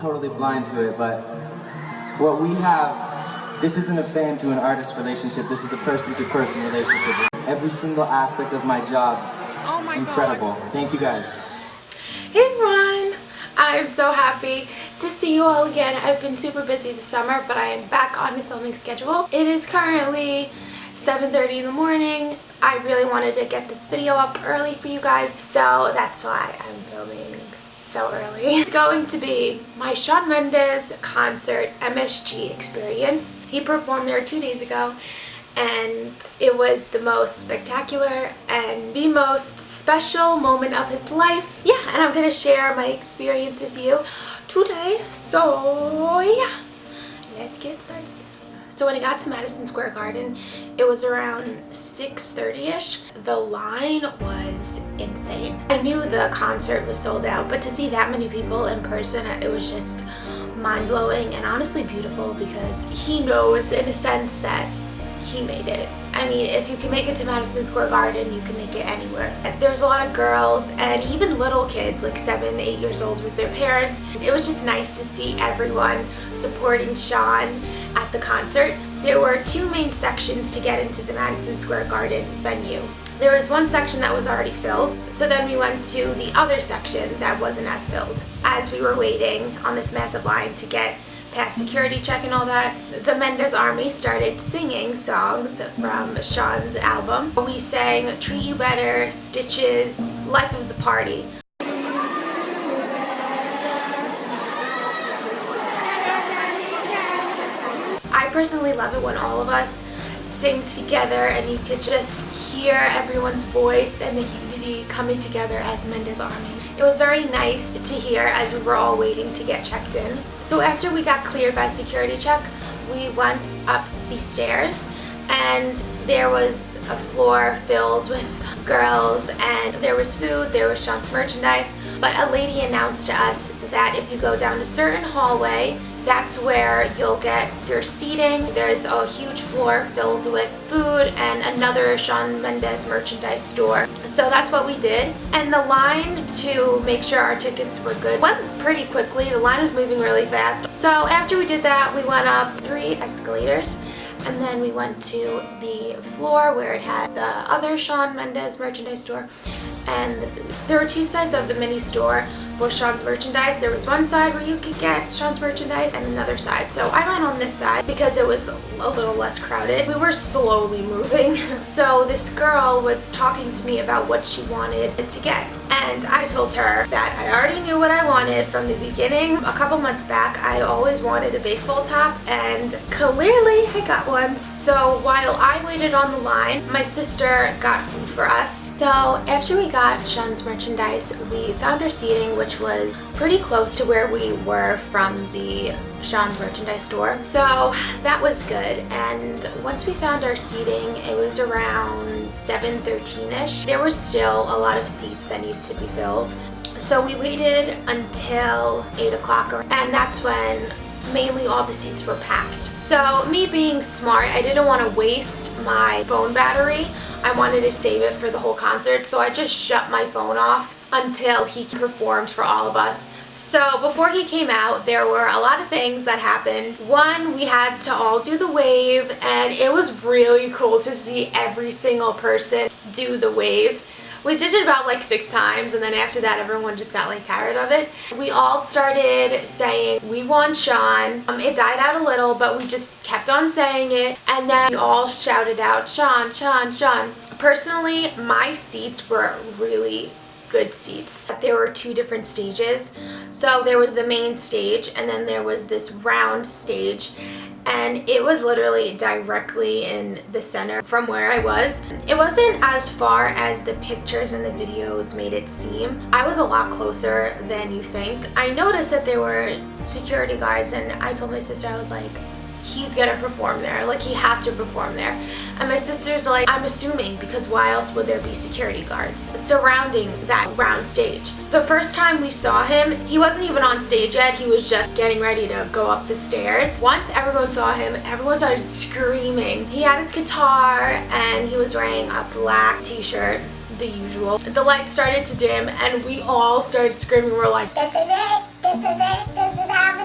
totally blind to it, but what we have, this isn't a fan to an artist relationship, this is a person to person relationship. Every single aspect of my job, incredible. Thank you guys. Hey everyone, I'm so happy to see you all again. I've been super busy this summer, but I am back on the filming schedule. It is currently 7:30 in the morning. I really wanted to get this video up early for you guys, so that's why I'm filming so early. It's going to be my Shawn Mendes concert MSG experience. He performed there 2 days ago, and it was the most spectacular and the most special moment of his life. Yeah, and I'm gonna share my experience with you today. So yeah, let's get started. So when I got to Madison Square Garden, it was around 6:30ish. The line was insane. I knew the concert was sold out, but to see that many people in person, it was just mind-blowing and honestly beautiful, because he knows in a sense that he made it. I mean, if you can make it to Madison Square Garden, you can make it anywhere. There's a lot of girls and even little kids, like 7, 8 years old with their parents. It was just nice to see everyone supporting Shawn at the concert. There were 2 main sections to get into the Madison Square Garden venue. There was one section that was already filled, so then we went to the other section that wasn't as filled. As we were waiting on this massive line to get past security check and all that, the Mendes Army started singing songs from Shawn's album. We sang Treat You Better, Stitches, Life of the Party. I personally love it when all of us sing together and you could just hear everyone's voice and the unity coming together as Mendes Army. It was very nice to hear as we were all waiting to get checked in. So after we got cleared by security check, we went up the stairs, and there was a floor filled with girls, and there was food, there was Shawn's merchandise, but a lady announced to us that if you go down a certain hallway, that's where you'll get your seating. There's a huge floor filled with food and another Shawn Mendes merchandise store. So that's what we did. And the line to make sure our tickets were good went pretty quickly. The line was moving really fast. So after we did that, we went up 3 escalators, and then we went to the floor where it had the other Shawn Mendes merchandise store and the food. There were 2 sides of the mini store for Shawn's merchandise. There was one side where you could get Shawn's merchandise and another side. So I went on this side because it was a little less crowded. We were slowly moving. So this girl was talking to me about what she wanted to get. And I told her that I already knew what I wanted from the beginning. A couple months back, I always wanted a baseball top, and clearly I got one. So while I waited on the line, my sister got food for us. So after we got Shawn's merchandise, we found our seating, which was pretty close to where we were from the Shawn's merchandise store. So that was good. And once we found our seating, it was around 7:13ish. There was still a lot of seats that needed to be filled. So we waited until 8 o'clock, and that's when mainly all the seats were packed. So me being smart, I didn't want to waste my phone battery. I wanted to save it for the whole concert, so I just shut my phone off until he performed for all of us. So before he came out, there were a lot of things that happened. One, we had to all do the wave, and it was really cool to see every single person do the wave. We did it about like 6 times, and then after that everyone just got like tired of it. We all started saying, "We want Shawn." It died out a little, but we just kept on saying it, and then we all shouted out, "Shawn, Shawn, Shawn." Personally, my seats were really good seats. There were 2 different stages. So there was the main stage, and then there was this round stage, and it was literally directly in the center from where I was. It wasn't as far as the pictures and the videos made it seem. I was a lot closer than you think. I noticed that there were security guards, and I told my sister, I was like, he's gonna perform there, like he has to perform there. And my sister's like, I'm assuming, because why else would there be security guards surrounding that round stage? The first time we saw him, he wasn't even on stage yet, he was just getting ready to go up the stairs. Once everyone saw him, everyone started screaming. He had his guitar and he was wearing a black t-shirt, the usual. The lights started to dim and we all started screaming. We're like, this is it, this is it, this is happening.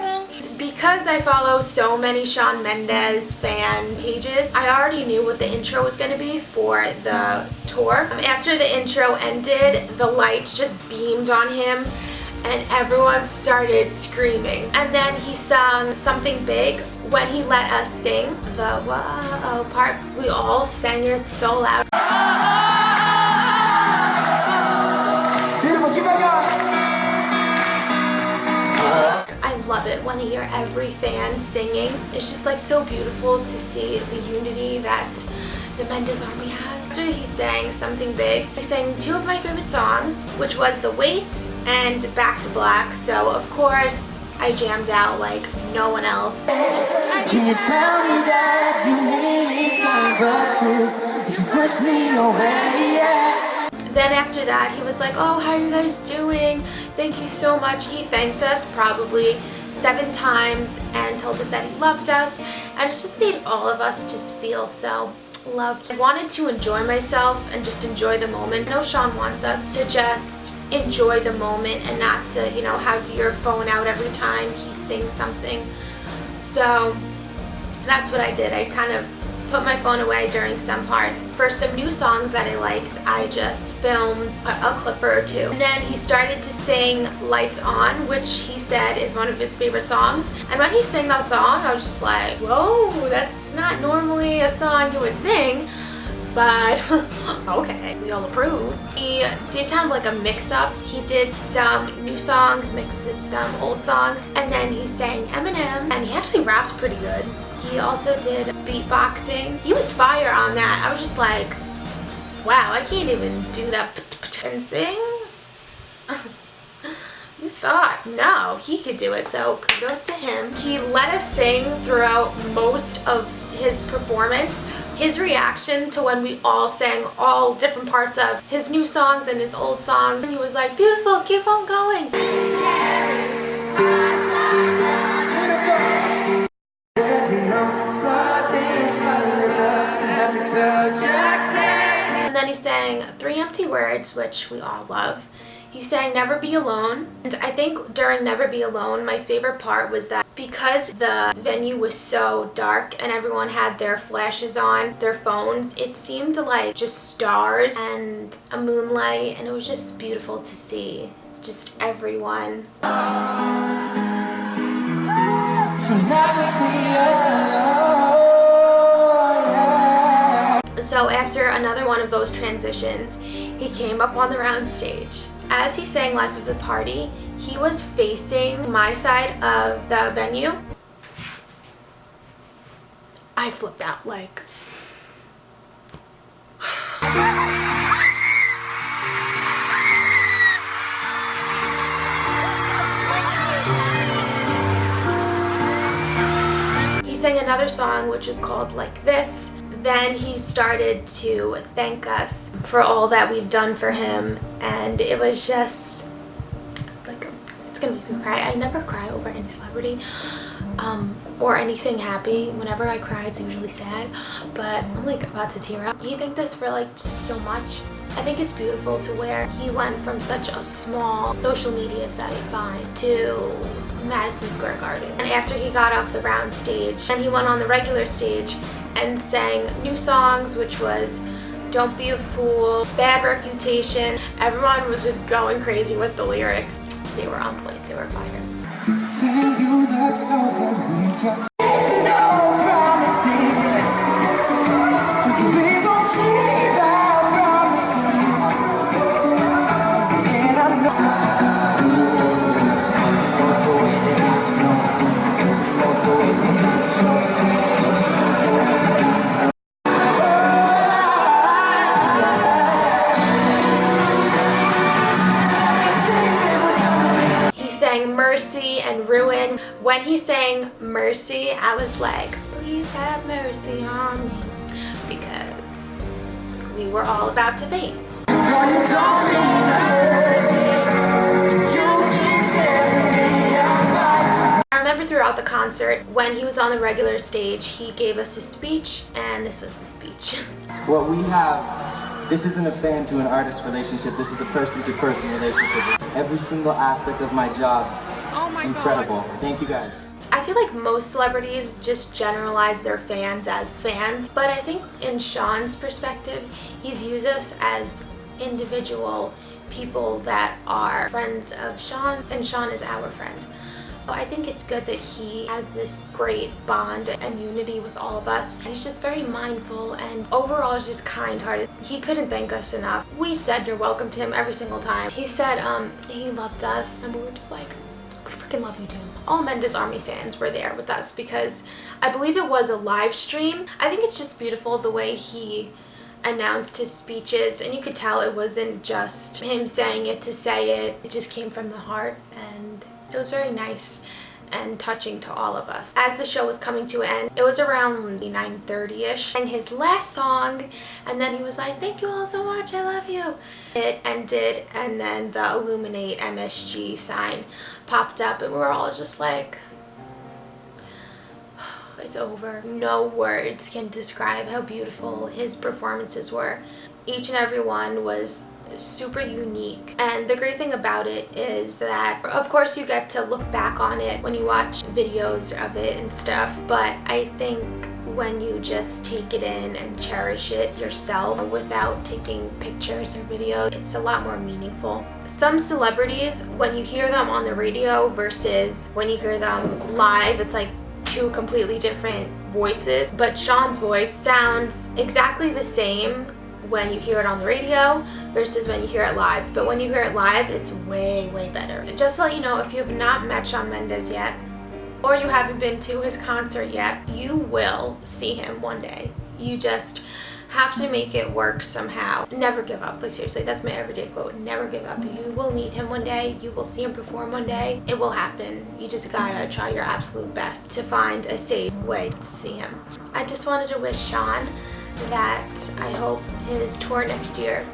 Because I follow so many Shawn Mendes fan pages, I already knew what the intro was going to be for the tour. After the intro ended, the lights just beamed on him and everyone started screaming. And then he sung Something Big. When he let us sing the whoa part, we all sang it so loud. Beautiful, keep it going. I love it when I hear every fan singing. It's just like so beautiful to see the unity that the Mendes Army has. After he sang Something Big, he sang two of my favorite songs, which was The Wait and Back to Black. So of course I jammed out like no one else. Can you tell me that you need me time, but you push me away, yeah. Then after that, he was like, oh, how are you guys doing? Thank you so much. He thanked us probably 7 times and told us that he loved us. And it just made all of us just feel so loved. I wanted to enjoy myself and just enjoy the moment. I know Shawn wants us to just enjoy the moment and not to, you know, have your phone out every time he sings something. So that's what I did. I kind of put my phone away during some parts. For some new songs that I liked, I just filmed a clip or two. And then he started to sing Lights On, which he said is one of his favorite songs. And when he sang that song, I was just like, whoa, that's not normally a song you would sing. But okay, we all approve. He did kind of like a mix-up. He did some new songs mixed with some old songs, and then he sang Eminem, and he actually rapped pretty good. He also did beatboxing. He was fire on that. I was just like, wow, I can't even do that and sing. You thought, no, he could do it, so kudos to him. He let us sing throughout most of his performance. His reaction to when we all sang all different parts of his new songs and his old songs, and he was like, beautiful, keep on going. And then he sang 3 Empty Words, which we all love. He sang Never Be Alone. And I think during Never Be Alone, my favorite part was that because the venue was so dark and everyone had their flashes on their phones, it seemed like just stars and a moonlight, and it was just beautiful to see just everyone. So after another one of those transitions, he came up on the round stage. As he sang Life of the Party, he was facing my side of the venue. I flipped out like... He sang another song which was called Like This. Then he started to thank us for all that we've done for him, and it was just like, it's gonna make me cry. I never cry over any celebrity or anything happy. Whenever I cry, it's usually sad, but I'm like about to tear up. He thanked us for like just so much. I think it's beautiful to where he went from such a small social media site, Vine, to Madison Square Garden. And after he got off the round stage, and he went on the regular stage and sang new songs, which was Don't Be a Fool, Bad Reputation. Everyone was just going crazy with the lyrics. They were on point, they were fire. Tell you look so good, we kept no promises, cause we gon' keep our promises. And I know knows the way that I knows the way that time shows knows the way that Mercy and Ruin. When he sang Mercy, I was like, please have mercy on me, because we were all about to faint. I remember throughout the concert, when he was on the regular stage, he gave us his speech, and this was the speech. What we have, this isn't a fan to an artist relationship, this is a person to person relationship. Every single aspect of my job, incredible. Thank you guys. I feel like most celebrities just generalize their fans as fans, but I think in Shawn's perspective, he views us as individual people that are friends of Shawn, and Shawn is our friend. So I think it's good that he has this great bond and unity with all of us. He's just very mindful and overall is just kind-hearted. He couldn't thank us enough. We said you're welcome to him every single time. He said he loved us, and we were just like, we freaking love you too. All Mendes Army fans were there with us because I believe it was a live stream. I think it's just beautiful the way he announced his speeches, and you could tell it wasn't just him saying it to say it. It just came from the heart, and it was very nice and touching to all of us. As the show was coming to an end, it was around 9:30ish, and his last song, and then he was like, thank you all so much, I love you. It ended, and then the Illuminate MSG sign popped up, and we were all just like, it's over. No words can describe how beautiful his performances were. Each and every one was super unique, and the great thing about it is that of course you get to look back on it when you watch videos of it and stuff, but I think when you just take it in and cherish it yourself without taking pictures or videos, it's a lot more meaningful. Some celebrities, when you hear them on the radio versus when you hear them live, it's like two completely different voices, but Shawn's voice sounds exactly the same when you hear it on the radio versus when you hear it live. But when you hear it live, it's way better. Just to let you know, if you have not met Shawn Mendes yet, or you haven't been to his concert yet, you will see him one day. You just have to make it work somehow. Never give up. Like seriously, that's my everyday quote. Never give up. You will meet him one day. You will see him perform one day. It will happen. You just gotta try your absolute best to find a safe way to see him. I just wanted to wish Shawn that I hope his tour next year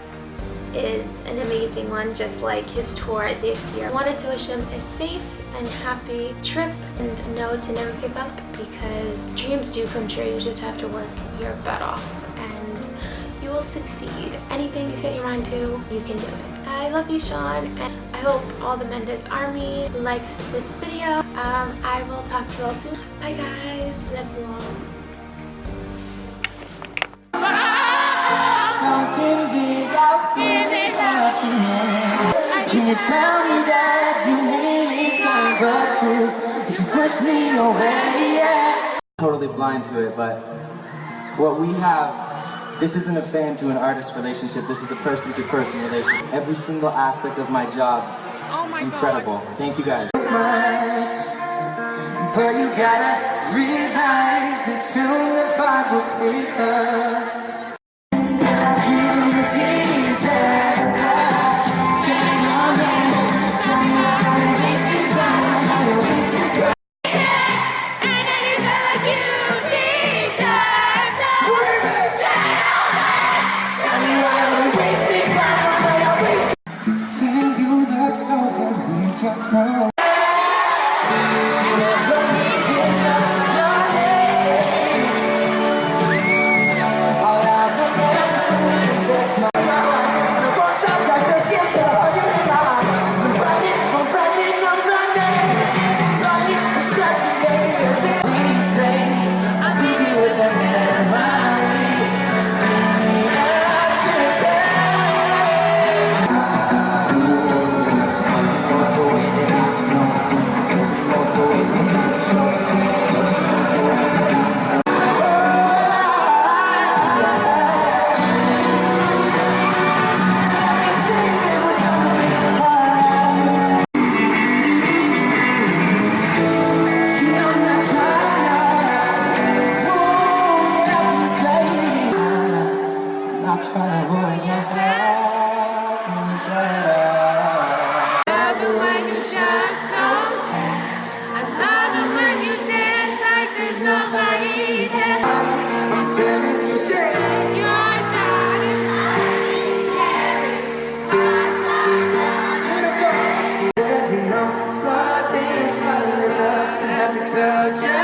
is an amazing one, just like his tour this year. I wanted to wish him a safe and happy trip, and know to never give up, because dreams do come true. You just have to work your butt off and you will succeed. Anything you set your mind to, you can do it. I love you, Shawn, and I hope all the Mendes Army likes this video. I will talk to you all soon. Bye guys, love you all. Something big, I feel it happening. Can you tell me that you need me time, but you push me away, yeah. Totally blind to it, but what we have, this isn't a fan to an artist relationship, this is a person to person relationship. Every single aspect of my job, incredible. Thank you guys. Much, but you gotta realize the tune the vibe will click up. Slow dance, falling in love as a cloud.